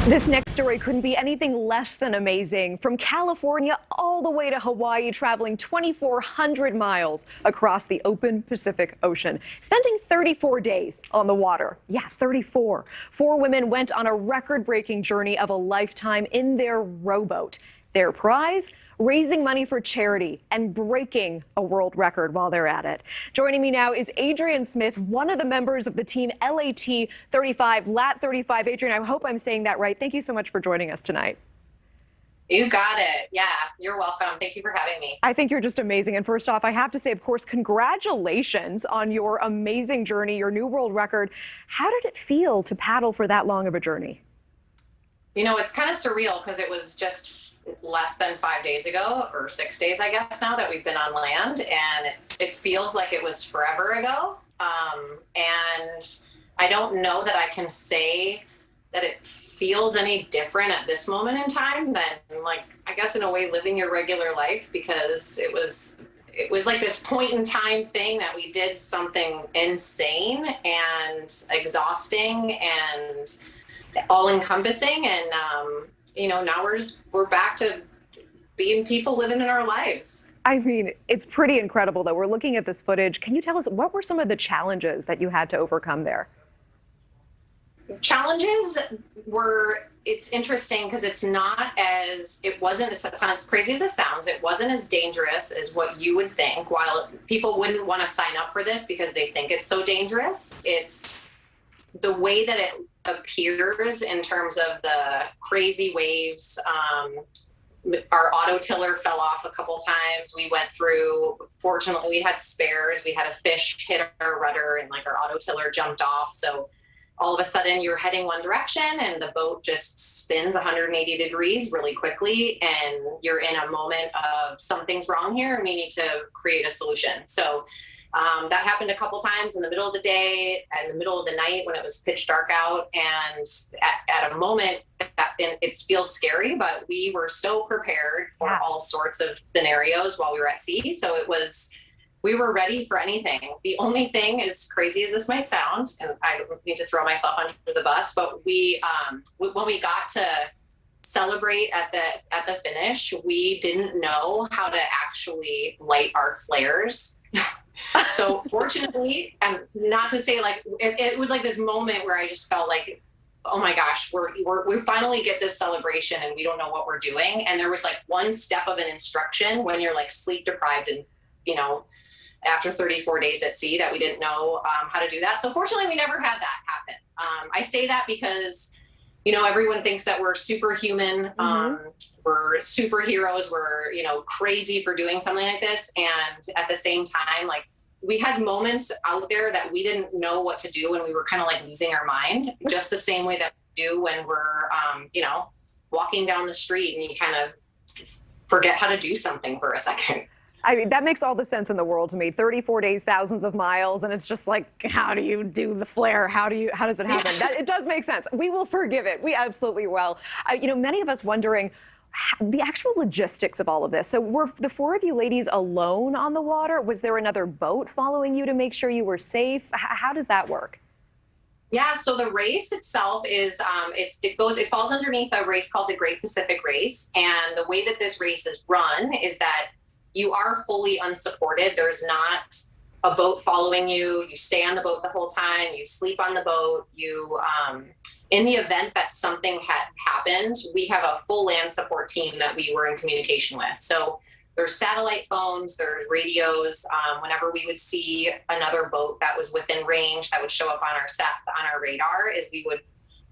This next story couldn't be anything less than amazing. From California all the way to Hawaii, traveling 2,400 miles across the open Pacific Ocean, spending 34 days on the water. Yeah, 34. Four women went on a record-breaking journey of a lifetime in their rowboat. Their prize? Raising money for charity and breaking a world record while they're at it. Joining me now is Adrian Smith, one of the members of the team Lat35. Adrian, I hope I'm saying that right. Thank you so much for joining us tonight. You got it. Yeah, you're welcome. Thank you for having me. I think you're just amazing. And first off, I have to say, of course, congratulations on your amazing journey, your new world record. How did it feel to paddle for that long of a journey? You know, it's kind of surreal because it was just less than 5 days ago, or 6 days, I guess, now that we've been on land, and it feels like it was forever ago. And I don't know that I can say that it feels any different at this moment in time than, like, I guess in a way living your regular life, because it was like this point in time thing that we did something insane and exhausting and all encompassing, and you know, now we're back to being people living in our lives. I mean, it's pretty incredible that we're looking at this footage. Can you tell us what were some of the challenges that you had to overcome there? Challenges were, it's interesting because it wasn't as crazy as it sounds. It wasn't as dangerous as what you would think. While people wouldn't want to sign up for this because they think it's so dangerous, it's the way that it appears in terms of the crazy waves. Our auto tiller fell off a couple times. We went through, fortunately we had spares. We had a fish hit our rudder and like our auto tiller jumped off. So all of a sudden you're heading one direction and the boat just spins 180 degrees really quickly. And you're in a moment of something's wrong here and we need to create a solution. So that happened a couple times in the middle of the day, in the middle of the night when it was pitch dark out, and at a moment it feels scary, but we were so prepared for all sorts of scenarios while we were at sea. So we were ready for anything. The only thing, as crazy as this might sound, and I don't need to throw myself under the bus, but when we got to celebrate at the finish, we didn't know how to actually light our flares. So fortunately, and not to say like, it was like this moment where I just felt like, oh my gosh, we finally get this celebration and we don't know what we're doing. And there was like one step of an instruction when you're like sleep deprived and, you know, after 34 days at sea, that we didn't know how to do that. So fortunately, we never had that happen. I say that because, you know, everyone thinks that we're superhuman. We're superheroes. We're, you know, crazy for doing something like this. And at the same time, like, we had moments out there that we didn't know what to do, and we were kind of like losing our mind, just the same way that we do when we're, you know, walking down the street and you kind of forget how to do something for a second. I mean, that makes all the sense in the world to me. 34 days, thousands of miles, and it's just like, how do you do the flare? How does it happen? It does make sense. We will forgive it. We absolutely will. You know, many of us wondering the actual logistics of all of this. So were the four of you ladies alone on the water? Was there another boat following you to make sure you were safe? How does that work? Yeah, so the race itself is, it falls underneath a race called the Great Pacific Race. And the way that this race is run is that you are fully unsupported. There's not a boat following you. You stay on the boat the whole time. You sleep on the boat. In the event that something had happened, we have a full land support team that we were in communication with. So there's satellite phones, there's radios. Whenever we would see another boat that was within range that would show up on our radar, is we would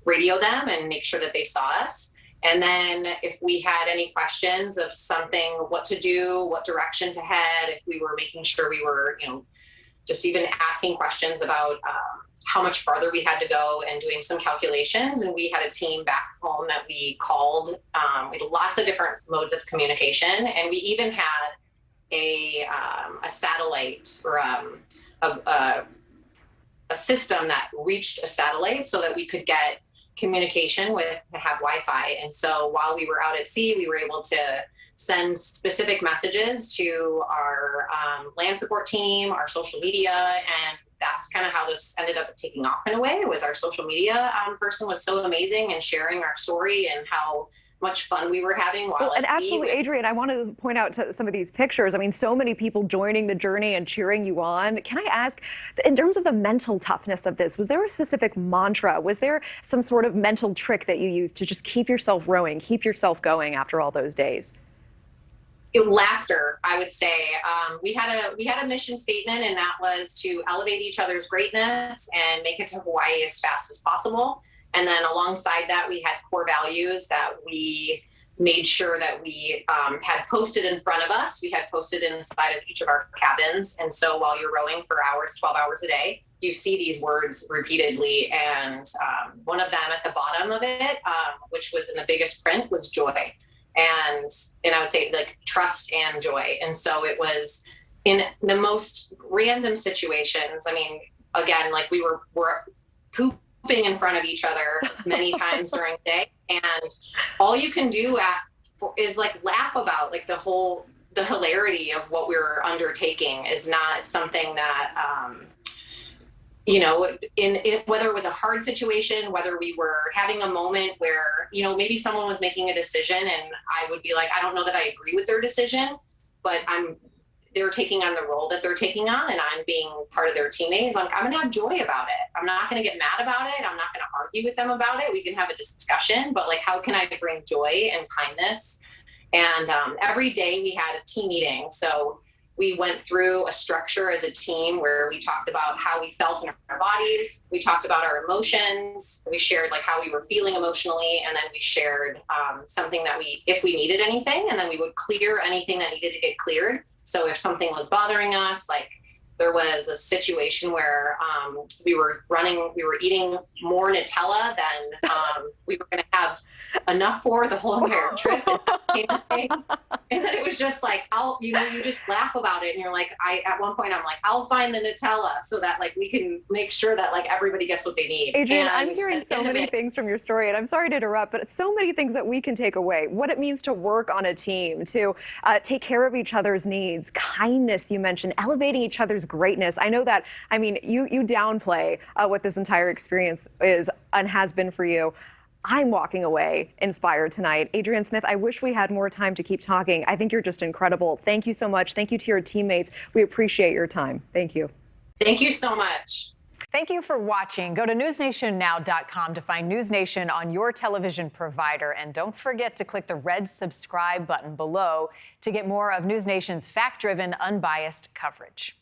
radio them and make sure that they saw us. And then if we had any questions of something, what to do, what direction to head, if we were making sure we were, you know, just even asking questions about how much farther we had to go and doing some calculations. And we had a team back home that we called. We had lots of different modes of communication. And we even had a satellite or a system that reached a satellite so that we could get communication with, have Wi-Fi. And so while we were out at sea, we were able to send specific messages to our land support team, our social media, and that's kind of how this ended up taking off in a way. It was our social media person was so amazing and sharing our story and how much fun we were having while well, and at sea. absolutely, Adrian, I want to point out to some of these pictures. I mean, so many people joining the journey and cheering you on. Can I ask, in terms of the mental toughness of this, was there a specific mantra? Was there some sort of mental trick that you used to just keep yourself rowing, keep yourself going after all those days? Laughter, I would say. We had a mission statement, and that was to elevate each other's greatness and make it to Hawaii as fast as possible. And then alongside that, we had core values that we made sure that we had posted in front of us. We had posted inside of each of our cabins. And so while you're rowing for hours, 12 hours a day, you see these words repeatedly. And one of them at the bottom of it, which was in the biggest print, was joy. And I would say like trust and joy. And so it was in the most random situations. I mean, again, like we're pooping in front of each other many times during the day, and all you can do is like laugh about like the hilarity of what we're undertaking is not something that you know, in whether it was a hard situation, whether we were having a moment where, you know, maybe someone was making a decision and I would be like, I don't know that I agree with their decision, but they're taking on the role that they're taking on, and I'm being part of their teammates. Like, I'm going to have joy about it. I'm not going to get mad about it. I'm not going to argue with them about it. We can have a discussion, but like, how can I bring joy and kindness? And every day we had a team meeting. So we went through a structure as a team where we talked about how we felt in our bodies. We talked about our emotions. We shared like how we were feeling emotionally. And then we shared something that if we needed anything, and then we would clear anything that needed to get cleared. So if something was bothering us, like there was a situation where we were eating more Nutella than we were going to have enough for the whole entire trip. And then it was just like, you just laugh about it. And you're like, at one point I'm like, I'll find the Nutella so that like we can make sure that like everybody gets what they need. Adrian, I'm hearing so many things from your story, and I'm sorry to interrupt, but it's so many things that we can take away. What it means to work on a team, to take care of each other's needs, kindness, you mentioned, elevating each other's greatness. I know that, I mean, you downplay what this entire experience is and has been for you. I'm walking away inspired tonight. Adrian Smith, I wish we had more time to keep talking. I think you're just incredible. Thank you so much. Thank you to your teammates. We appreciate your time. Thank you. Thank you so much. Thank you for watching. Go to newsnationnow.com to find NewsNation on your television provider. And don't forget to click the red subscribe button below to get more of NewsNation's fact-driven, unbiased coverage.